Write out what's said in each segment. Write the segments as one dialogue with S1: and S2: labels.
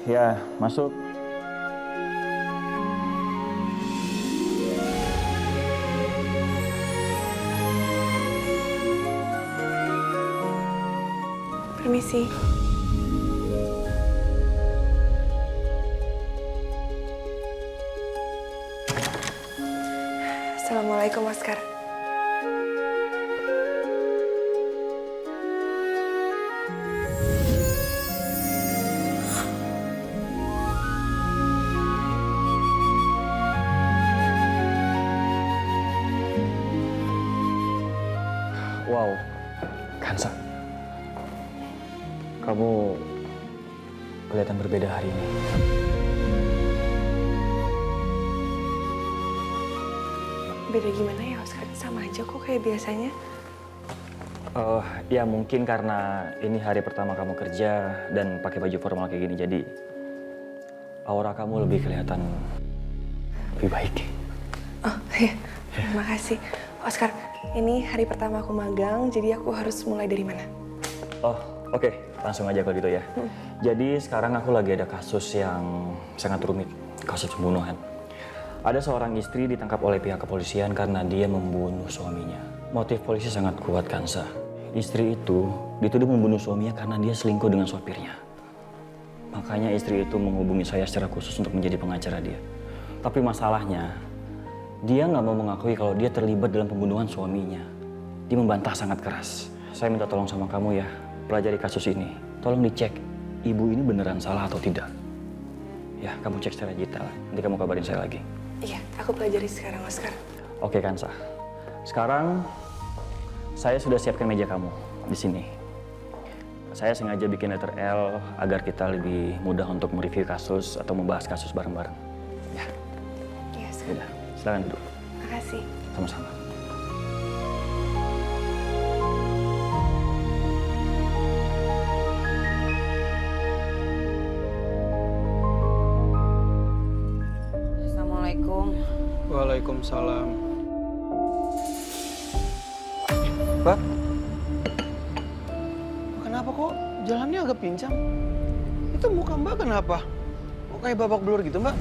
S1: Ya, masuk.
S2: Permisi. Assalamualaikum, Oscar.
S1: Wow, Kansa. Kamu kelihatan berbeda hari ini.
S2: Beda gimana ya, Oscar? Sama aja kok kayak biasanya.
S1: Ya mungkin karena ini hari pertama kamu kerja dan pakai baju formal kayak gini, jadi aura kamu lebih kelihatan lebih baik.
S2: Oh, iya. Terima kasih. Oscar, ini hari pertama aku magang, jadi aku harus mulai dari mana?
S1: Oh, oke. Langsung aja kalau gitu ya. Jadi sekarang aku lagi ada kasus yang sangat rumit, kasus pembunuhan. Ada seorang istri ditangkap oleh pihak kepolisian karena dia membunuh suaminya. Motif polisi sangat kuat, Kansa. Istri itu dituduh membunuh suaminya karena dia selingkuh dengan sopirnya. Makanya istri itu menghubungi saya secara khusus untuk menjadi pengacara dia. Tapi masalahnya, dia nggak mau mengakui kalau dia terlibat dalam pembunuhan suaminya. Dia membantah sangat keras. Saya minta tolong sama kamu ya, pelajari kasus ini. Tolong dicek, ibu ini beneran salah atau tidak. Ya, kamu cek secara digital. Nanti kamu kabarin saya lagi.
S2: Iya, aku pelajari sekarang, Oscar.
S1: Oke, Kansa. Sekarang saya sudah siapkan meja kamu di sini. Saya sengaja bikin letter L agar kita lebih mudah untuk mereview kasus atau membahas kasus bareng-bareng. Ya,
S2: Iya, Oscar.
S1: sudah. Silakan duduk.
S2: Makasih.
S1: Sama-sama.
S3: Assalamualaikum.
S4: Waalaikumsalam. Mbak, kenapa kok jalannya agak pincang? Itu muka Mbak kenapa? Kok kayak babak belur gitu, Mbak?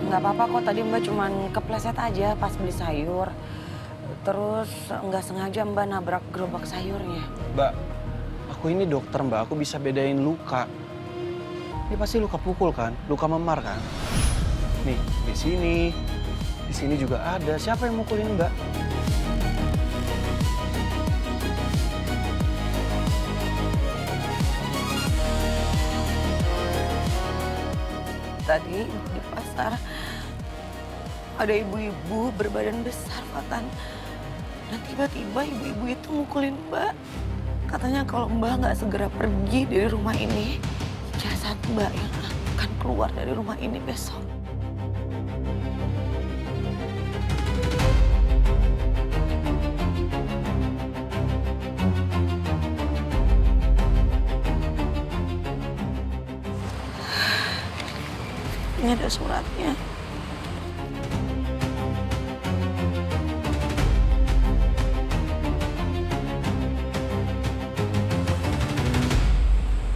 S3: Nggak apa-apa kok, tadi Mbak cuman kepleset aja pas beli sayur. Terus nggak sengaja Mbak nabrak gerobak sayurnya.
S4: Mbak, aku ini dokter, Mbak. Aku bisa bedain luka. Ini pasti luka pukul kan? Luka memar kan? Nih, di sini juga ada. Siapa yang mukulin Mbak?
S3: Tadi di pasar ada ibu-ibu berbadan besar, Fatan. Dan tiba-tiba ibu-ibu itu mukulin Mbak. Katanya kalau Mbak nggak segera pergi dari rumah ini, jasad Mbak yang akan keluar dari rumah ini besok. Ini ada suratnya.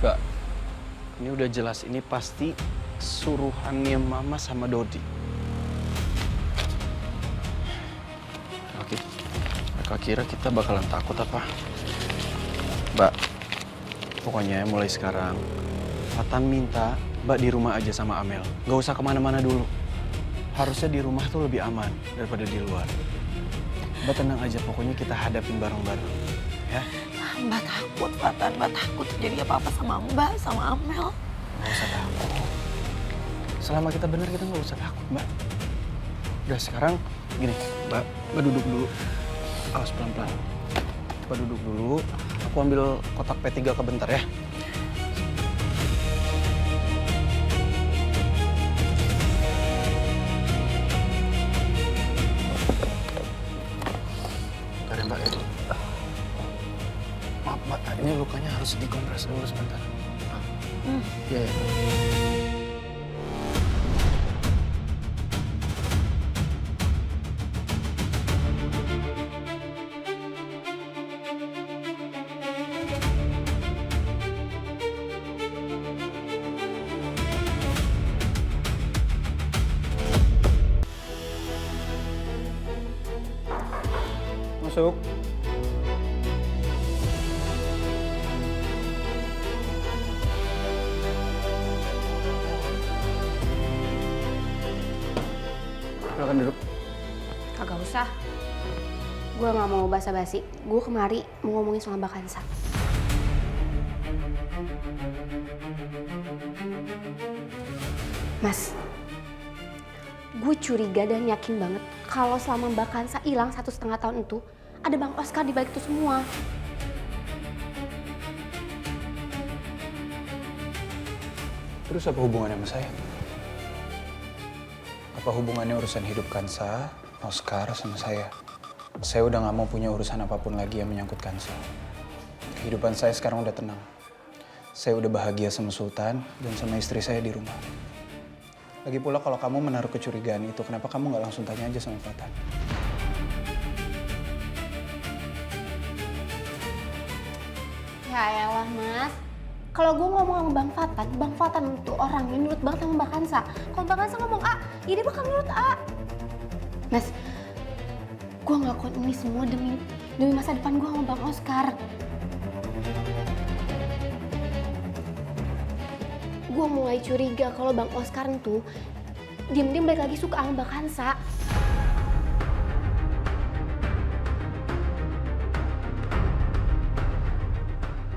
S4: Mbak, ini udah jelas. Ini pasti suruhannya Mama sama Dodi. Oke, mereka kira kita bakalan takut apa? Mbak, pokoknya mulai sekarang, Fatan minta Mbak di rumah aja sama Amel. Gak usah kemana-mana dulu. Harusnya di rumah tuh lebih aman daripada di luar. Mbak tenang aja, pokoknya kita hadapin bareng-bareng. Ya?
S3: Mbak takut, Fatan. Mbak takut terjadi apa-apa sama Mbak, sama Amel.
S4: Gak usah takut. Selama kita benar, kita gak usah takut, Mbak. Udah sekarang, gini, Mbak duduk dulu. Awas pelan-pelan. Mbak duduk dulu. Aku ambil kotak P3K bentar ya. Bentar ya, Mbak. Maaf, Mbak. Ini lukanya harus dikompres dulu sebentar. Iya, ya.
S5: masuk. Silakan duduk.
S6: Kagak usah. Gue nggak mau basa-basi. Gue kemari mau ngomongin soal Mbak Kansa. Mas, gue curiga dan yakin banget kalau selama Mbak Kansa hilang 1,5 tahun itu, ada Bang Oscar di balik itu semua.
S5: Terus apa hubungannya sama saya? Apa hubungannya urusan hidup Kansa, Oscar, sama saya? Saya udah nggak mau punya urusan apapun lagi yang menyangkut Kansa. Kehidupan saya sekarang udah tenang. Saya udah bahagia sama Sultan dan sama istri saya di rumah. Lagi pula kalau kamu menaruh kecurigaan itu, kenapa kamu nggak langsung tanya aja sama Fatan?
S6: Ya elah mas, kalau gue ngomong sama Bang Fatan itu orang yang nurut banget sama Mbak Kansa. Kalau Mbak Kansa ngomong A, ya dia bakal nurut A. Mas, gue ngelakuin ini semua demi masa depan gue sama Bang Oscar. Gue mulai curiga kalau Bang Oscar itu diam-diam balik lagi suka sama Mbak Kansa.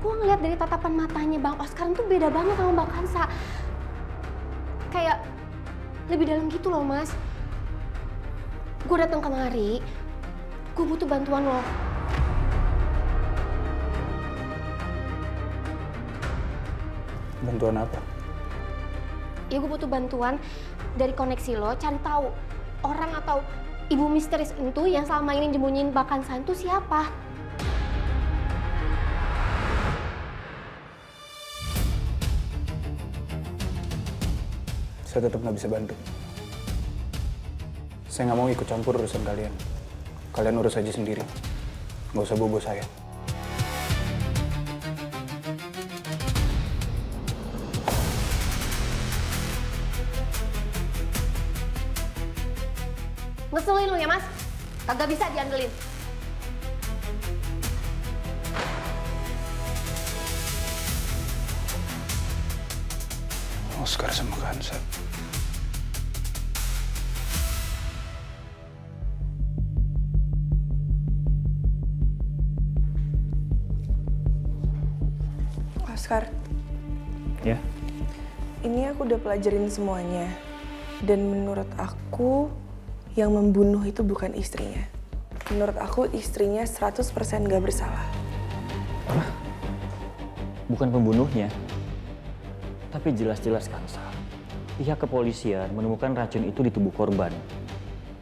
S6: Gue ngeliat dari tatapan matanya Bang Oscar itu beda banget sama Mbak Kansa. Kayak lebih dalam gitu loh mas. Gue datang kemari, gue butuh bantuan lo.
S5: Bantuan apa?
S6: Ya gue butuh bantuan dari koneksi lo, cari tahu orang atau ibu misteris itu yang selama ini nyembunyiin Mbak Kansa itu siapa.
S5: Saya tetap nggak bisa bantu. Saya nggak mau ikut campur urusan kalian. Kalian urus aja sendiri. Nggak usah bobo saya.
S6: Ngeselin lo ya mas, kagak bisa diandelin.
S5: Oscar sama Kansa.
S2: Oscar,
S1: Ya,
S2: ini aku udah pelajarin semuanya. Dan menurut aku, yang membunuh itu bukan istrinya. Menurut aku, istrinya 100% gak bersalah.
S1: bukan pembunuhnya. Tapi jelas-jelas Kansa, pihak kepolisian menemukan racun itu di tubuh korban.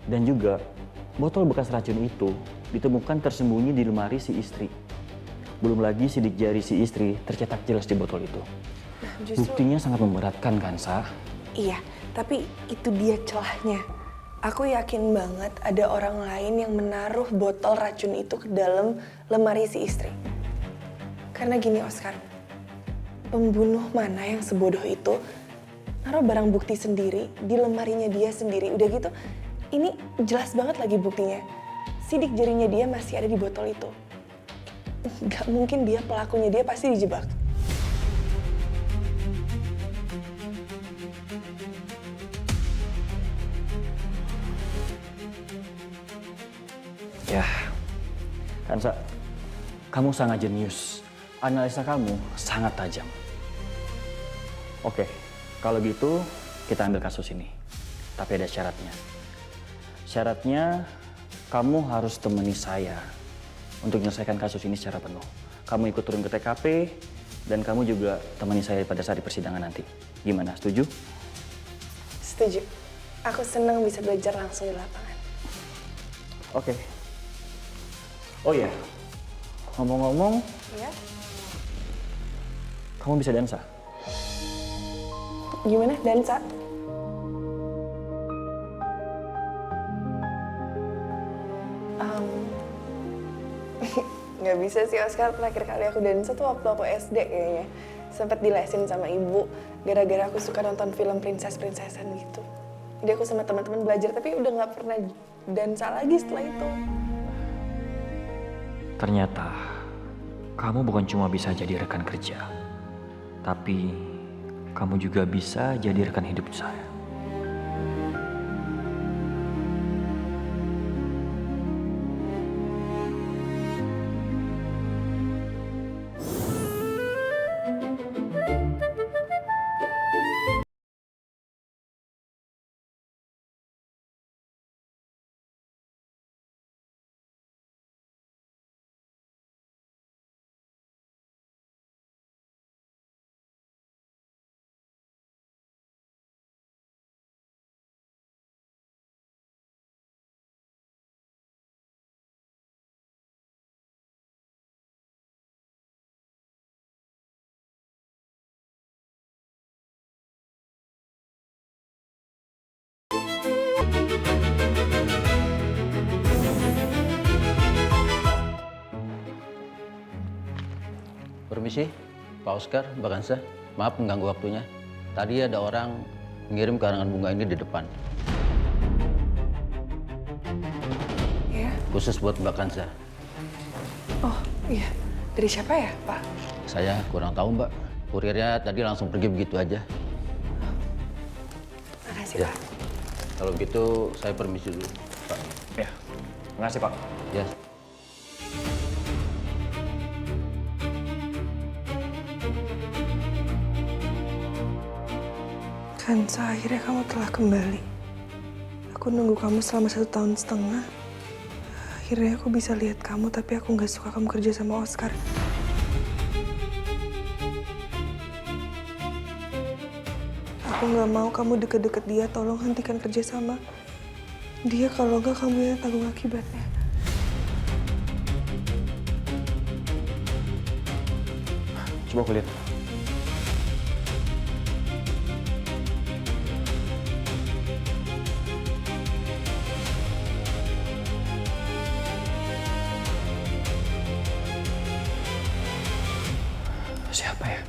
S1: Dan juga, botol bekas racun itu ditemukan tersembunyi di lemari si istri. Belum lagi sidik jari si istri tercetak jelas di botol itu.
S2: Nah, justru
S1: Buktinya sangat memberatkan, Kansa.
S2: iya, tapi itu dia celahnya. Aku yakin banget ada orang lain yang menaruh botol racun itu ke dalam lemari si istri. Karena gini Oscar, pembunuh mana yang sebodoh itu naruh barang bukti sendiri di lemarinya dia sendiri. Udah gitu, ini jelas banget lagi buktinya. Sidik jarinya dia masih ada di botol itu. Gak mungkin dia pelakunya, dia pasti dijebak.
S1: Ya, Kansa, kamu sangat jenius. Analisa kamu sangat tajam. Oke, kalau gitu kita ambil kasus ini. Tapi ada syaratnya. Syaratnya kamu harus temani saya untuk menyelesaikan kasus ini secara penuh. Kamu ikut turun ke TKP dan kamu juga temani saya pada saat di persidangan nanti. Gimana, setuju?
S2: Setuju. Aku senang bisa belajar langsung di lapangan.
S1: Oke. Oh iya, ngomong-ngomong,
S2: Ya?
S1: kamu bisa dansa?
S2: Gimana, dansa? Nggak bisa sih Oscar, terakhir kali aku dansa tuh waktu aku SD kayaknya. Sempet dilesin sama ibu, gara-gara aku suka nonton film princess-princessan gitu. Jadi aku sama teman-teman belajar, tapi udah nggak pernah dansa lagi setelah itu.
S1: Ternyata kamu bukan cuma bisa jadi rekan kerja, tapi kamu juga bisa jadi rekan hidup saya.
S7: Permisi, Pak Oscar, Mbak Kansa. Maaf mengganggu waktunya. Tadi ada orang mengirim karangan bunga ini di depan.
S2: Ya.
S7: Khusus buat Mbak Kansa.
S2: Oh iya, dari siapa ya Pak?
S7: Saya kurang tahu Mbak. Kurirnya tadi langsung pergi begitu aja.
S2: Makasih
S7: Ya.
S2: Pak.
S7: Kalau begitu saya permisi dulu, Pak.
S1: Ya, makasih Pak.
S7: Ya.
S2: Kansa, akhirnya kamu telah kembali. Aku nunggu kamu selama 1,5 tahun. Akhirnya aku bisa lihat kamu, tapi aku nggak suka kamu kerja sama Oscar. Aku nggak mau kamu deket-deket dia. Tolong hentikan kerja sama dia. Kalau nggak, kamu yang tanggung akibatnya.
S1: Coba aku lihat. Siapa ya?